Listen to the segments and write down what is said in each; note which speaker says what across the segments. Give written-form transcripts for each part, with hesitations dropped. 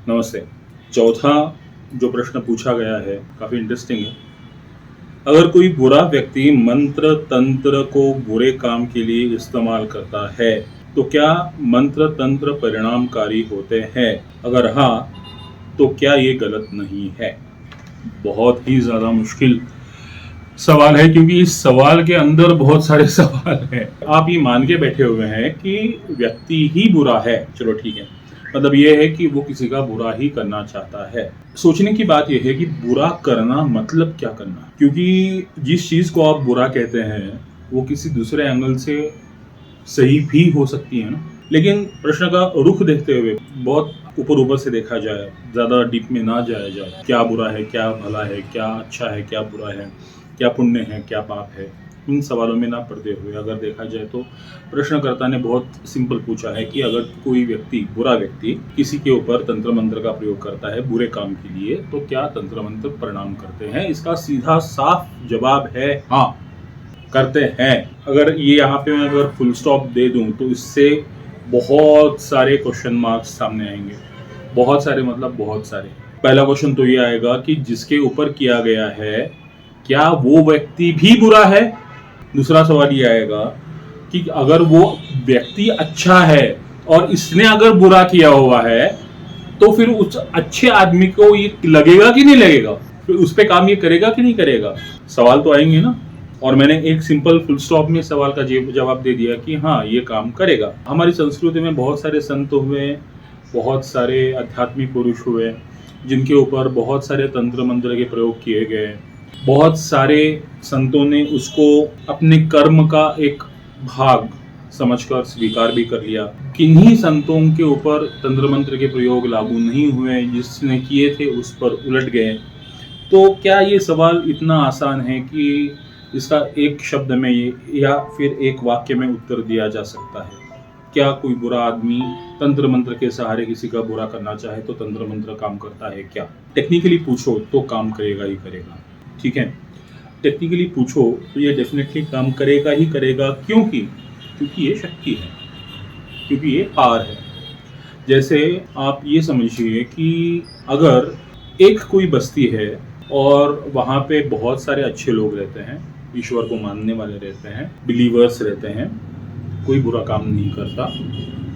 Speaker 1: नमस्ते। चौथा जो प्रश्न पूछा गया है काफ़ी इंटरेस्टिंग है। अगर कोई बुरा व्यक्ति मंत्र तंत्र को बुरे काम के लिए इस्तेमाल करता है, तो क्या मंत्र तंत्र परिणामकारी होते हैं? अगर हाँ, तो क्या ये गलत नहीं है? बहुत ही ज़्यादा मुश्किल सवाल है, क्योंकि इस सवाल के अंदर बहुत सारे सवाल हैं। आप ये मान के बैठे हुए हैं कि व्यक्ति ही बुरा है। चलो ठीक है, मतलब ये है कि वो किसी का बुरा ही करना चाहता है। सोचने की बात यह है कि बुरा करना मतलब क्या करना, क्योंकि जिस चीज को आप बुरा कहते हैं वो किसी दूसरे एंगल से सही भी हो सकती है ना। लेकिन प्रश्न का रुख देखते हुए, बहुत ऊपर ऊपर से देखा जाए, ज्यादा डीप में ना जाया जाए, क्या बुरा है, क्या भला है, क्या अच्छा है, क्या बुरा है, क्या पुण्य है, क्या पाप है, इन सवालों में ना पड़ते हुए अगर देखा जाए तो प्रश्नकर्ता ने बहुत सिंपल पूछा है कि अगर कोई व्यक्ति, बुरा व्यक्ति, किसी के ऊपर तंत्र मंत्र का प्रयोग करता है बुरे काम के लिए, तो क्या तंत्र मंत्र परिणाम करते हैं? इसका सीधा साफ जवाब है हाँ, करते हैं। अगर ये यहाँ पे मैं अगर फुल स्टॉप दे दूं तो इससे बहुत सारे क्वेश्चन मार्क्स सामने आएंगे। बहुत सारे मतलब बहुत सारे। पहला क्वेश्चन तो ये आएगा कि जिसके ऊपर किया गया है, क्या वो व्यक्ति भी बुरा है? दूसरा सवाल ये आएगा कि अगर वो व्यक्ति अच्छा है और इसने अगर बुरा किया हुआ है, तो फिर उस अच्छे आदमी को ये लगेगा कि नहीं लगेगा? फिर उस पे काम ये करेगा कि नहीं करेगा? सवाल तो आएंगे ना। और मैंने एक सिंपल फुल स्टॉप में सवाल का जवाब दे दिया कि हाँ, ये काम करेगा। हमारी संस्कृति में बहुत सारे संत हुए, बहुत सारे आध्यात्मिक पुरुष हुए, जिनके ऊपर बहुत सारे तंत्र मंत्र के प्रयोग किए गए। बहुत सारे संतों ने उसको अपने कर्म का एक भाग समझकर स्वीकार भी कर लिया। किन्हीं संतों के ऊपर तंत्र मंत्र के प्रयोग लागू नहीं हुए, जिसने किए थे उस पर उलट गए। तो क्या ये सवाल इतना आसान है कि इसका एक शब्द में या फिर एक वाक्य में उत्तर दिया जा सकता है? क्या कोई बुरा आदमी तंत्र मंत्र के सहारे किसी का बुरा करना चाहे तो तंत्र मंत्र काम करता है क्या? टेक्निकली पूछो तो काम करेगा ही करेगा। ठीक है, टेक्निकली पूछो तो ये डेफिनेटली काम करेगा ही करेगा। क्योंकि ये शक्ति है, क्योंकि ये पावर है। जैसे आप ये समझिए कि अगर एक कोई बस्ती है और वहाँ पे बहुत सारे अच्छे लोग रहते हैं, ईश्वर को मानने वाले रहते हैं, बिलीवर्स रहते हैं, कोई बुरा काम नहीं करता,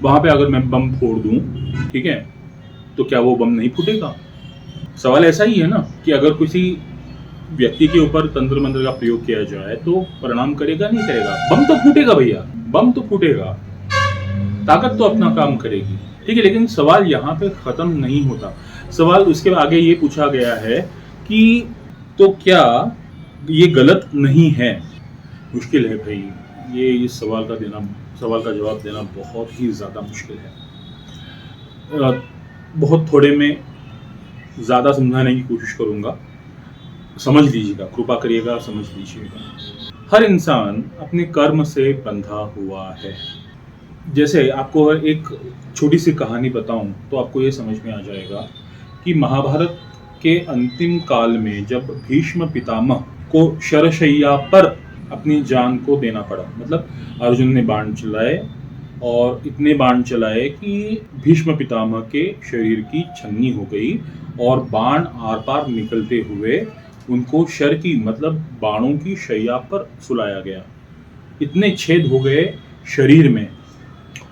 Speaker 1: वहाँ पे अगर मैं बम फोड़ दूँ, ठीक है, तो क्या वो बम नहीं फूटेगा? सवाल ऐसा ही है ना कि अगर किसी व्यक्ति के ऊपर तंत्र मंत्र का प्रयोग किया जाए तो परिणाम करेगा नहीं करेगा? बम तो फूटेगा भैया, बम तो फूटेगा, ताकत तो अपना काम करेगी। ठीक है, लेकिन सवाल यहाँ पे खत्म नहीं होता। सवाल उसके आगे ये पूछा गया है कि तो क्या ये गलत नहीं है? मुश्किल है भाई, ये इस सवाल का जवाब देना बहुत ही ज़्यादा मुश्किल है। बहुत थोड़े में ज़्यादा समझाने की कोशिश करूँगा, समझ लीजिएगा, कृपा करिएगा, समझ लीजिएगा। हर इंसान अपने कर्म से बंधा हुआ है। जैसे आपको एक छोटी सी कहानी बताऊं तो आपको ये समझ में आ जाएगा कि महाभारत के अंतिम काल में जब भीष्म पितामह को शरशैया पर अपनी जान को देना पड़ा, मतलब अर्जुन ने बाण चलाए और इतने बाण चलाए कि भीष्म पितामह के शरीर की छन्नी हो गई और बाण आर पार निकलते हुए उनको शर की, मतलब बाणों की शैया पर सुलाया गया। इतने छेद हो गए शरीर में,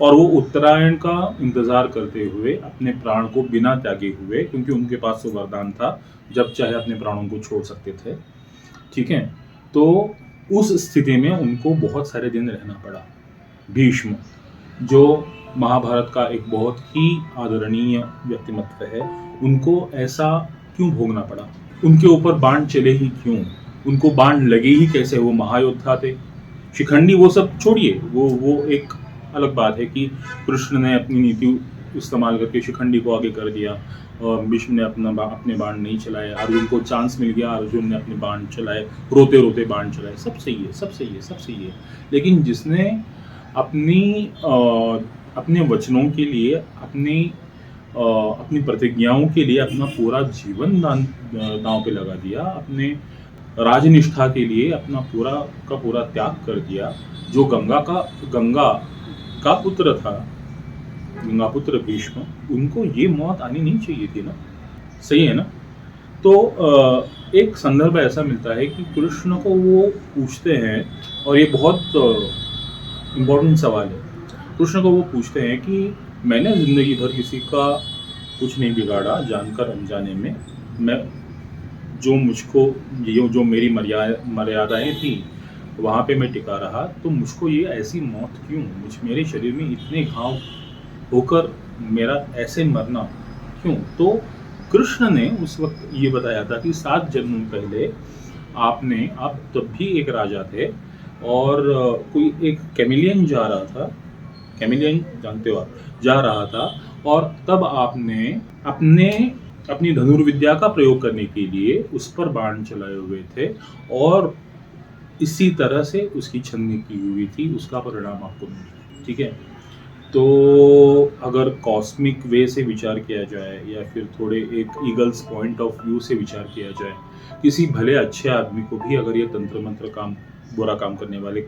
Speaker 1: और वो उत्तरायण का इंतजार करते हुए अपने प्राण को बिना त्यागे हुए, क्योंकि उनके पास तो वरदान था, जब चाहे अपने प्राणों को छोड़ सकते थे। ठीक है, तो उस स्थिति में उनको बहुत सारे दिन रहना पड़ा। भीष्म, जो महाभारत का एक बहुत ही आदरणीय व्यक्तिमत्व है, उनको ऐसा क्यों भोगना पड़ा? उनके ऊपर बाण चले ही क्यों? उनको बाण लगे ही कैसे? वो महायोद्धा थे। शिखंडी वो सब छोड़िए, वो एक अलग बात है कि कृष्ण ने अपनी नीति इस्तेमाल करके शिखंडी को आगे कर दिया और भीष्म ने अपने बाण नहीं चलाए। अर्जुन को चांस मिल गया, अर्जुन ने अपने बाण चलाए, रोते रोते बाण चलाए। सब सही है, सब सही है, सब सही है। लेकिन जिसने अपने वचनों के लिए, अपनी प्रतिज्ञाओं के लिए अपना पूरा जीवन दांव पे लगा दिया, अपने राजनिष्ठा के लिए अपना पूरा त्याग कर दिया, जो गंगा का पुत्र था, गंगापुत्र भीष्म, उनको ये मौत आनी नहीं चाहिए थी ना, सही है ना? तो एक संदर्भ ऐसा मिलता है कि कृष्ण को वो पूछते हैं, और ये बहुत इम्पोर्टेंट सवाल है। कृष्ण को वो पूछते हैं कि मैंने ज़िंदगी भर किसी का कुछ नहीं बिगाड़ा, जानकर अनजाने में। मैं जो मुझको जो मेरी मर्यादाएं थी वहाँ पे मैं टिका रहा, तो मुझको ये ऐसी मौत क्यों? मेरे शरीर में इतने घाव होकर मेरा ऐसे मरना क्यों? तो कृष्ण ने उस वक्त ये बताया था कि 7 जन्म पहले आप तब भी एक राजा थे, और कोई एक कैमिलियन जा रहा था, कैमिलियन जानते हो आप, जा रहा था, और तब आपने अपने अपनी धनुर्विद्या का प्रयोग करने के लिए उस पर बाण चलाए हुए थे, और इसी तरह से उसकी छलनी की हुई थी, उसका परिणाम आपको मिला। ठीक है? तो अगर कॉस्मिक वे से विचार किया जाए, या फिर थोड़े एक ईगल्स पॉइंट ऑफ व्यू से विचार किया जाए, किसी भले अच्छे आदमी को भी अगर ये तंत्र मंत्र काम, बुरा काम करने वाले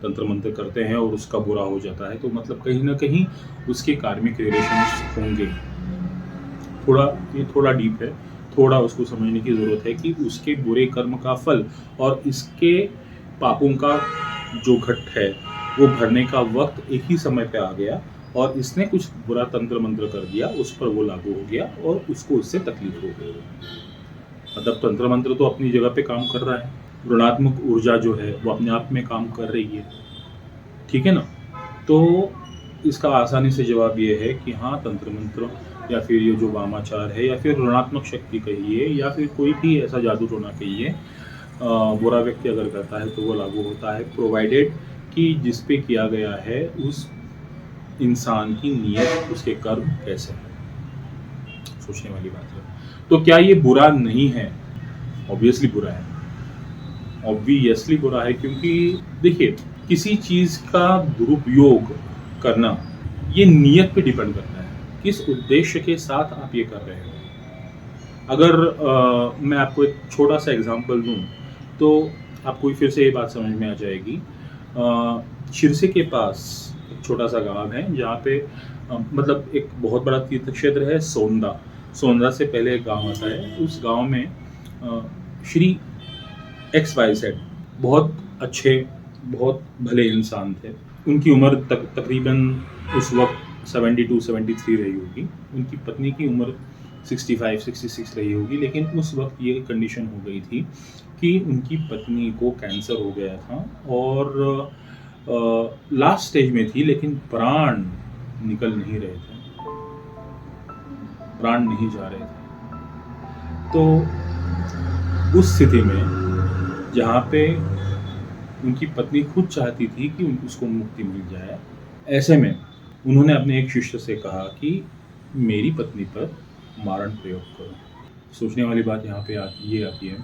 Speaker 1: तंत्र मंत्र करते हैं और उसका बुरा हो जाता है, तो मतलब कहीं ना कहीं उसके कार्मिक रिलेशंस होंगे। ये थोड़ा डीप है, थोड़ा उसको समझने की ज़रूरत है कि उसके बुरे कर्म का फल और इसके पापों का जो घट है वो भरने का वक्त एक ही समय पे आ गया, और इसने कुछ बुरा तंत्र मंत्र कर दिया, उस पर वो लागू हो गया और उसको उससे तकलीफ हो गई। मतलब तंत्र मंत्र तो अपनी जगह पे काम कर रहा है, ऋणात्मक ऊर्जा जो है वो अपने आप में काम कर रही है। ठीक है ना? तो इसका आसानी से जवाब ये है कि हाँ, तंत्र मंत्र या फिर ये जो वामाचार है, या फिर ऋणात्मक शक्ति कहिए, या फिर कोई भी ऐसा जादू टोना कहिए, बुरा व्यक्ति अगर करता है तो वो लागू होता है, प्रोवाइडेड कि जिस पे किया गया है उस इंसान की नीयत, उसके कर्म कैसे है। सोचने वाली बात है। तो क्या ये बुरा नहीं है? ऑब्वियसली बुरा है, ऑब्वियसली बुरा है, क्योंकि देखिए, किसी चीज का दुरुपयोग करना ये नियत पे डिपेंड करता है, किस उद्देश्य के साथ आप ये कर रहे हो। अगर मैं आपको एक छोटा सा एग्जांपल दूं, तो आपको फिर से ये बात समझ में आ जाएगी। शिरसे के पास एक छोटा सा गांव है, जहाँ पे मतलब एक बहुत बड़ा तीर्थ क्षेत्र है, सोंदा। सोंदा से पहले एक गांव आता है, उस गांव में श्री XYZ बहुत अच्छे, बहुत भले इंसान थे। उनकी उम्र तकरीबन उस वक्त 72-73 रही होगी। उनकी पत्नी की उम्र 65-66 रही होगी, लेकिन उस वक्त ये कंडीशन हो गई थी कि उनकी पत्नी को कैंसर हो गया था, और लास्ट स्टेज में थी, लेकिन प्राण निकल नहीं रहे थे, प्राण नहीं जा रहे थे। तो उस स्थिति में जहाँ पे उनकी पत्नी खुद चाहती थी कि उसको मुक्ति मिल जाए, ऐसे में उन्होंने अपने एक शिष्य से कहा कि मेरी पत्नी पर मारण प्रयोग करो। सोचने वाली बात यहाँ पे आती है,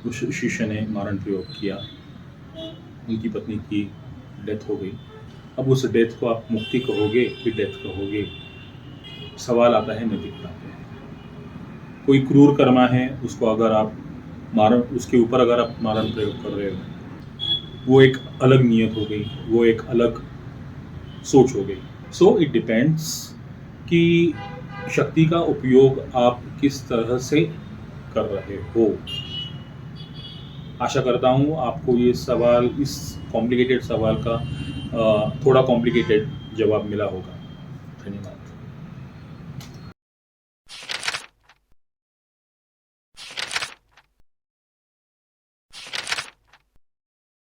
Speaker 1: उस शिष्य ने मारण प्रयोग किया, उनकी पत्नी की डेथ हो गई। अब उस डेथ को आप मुक्ति कहोगे कि डेथ कहोगे, सवाल आता है नैतिकता पे। कोई क्रूर कर्मा है, उसको अगर आप उसके ऊपर अगर आप मारण प्रयोग कर रहे हो, वो एक अलग नियत हो गई, वो एक अलग सोच हो गई। सो इट डिपेंड्स कि शक्ति का उपयोग आप किस तरह से कर रहे हो। आशा करता हूँ आपको ये सवाल, इस कॉम्प्लिकेटेड सवाल का थोड़ा कॉम्प्लिकेटेड जवाब मिला होगा। धन्यवाद।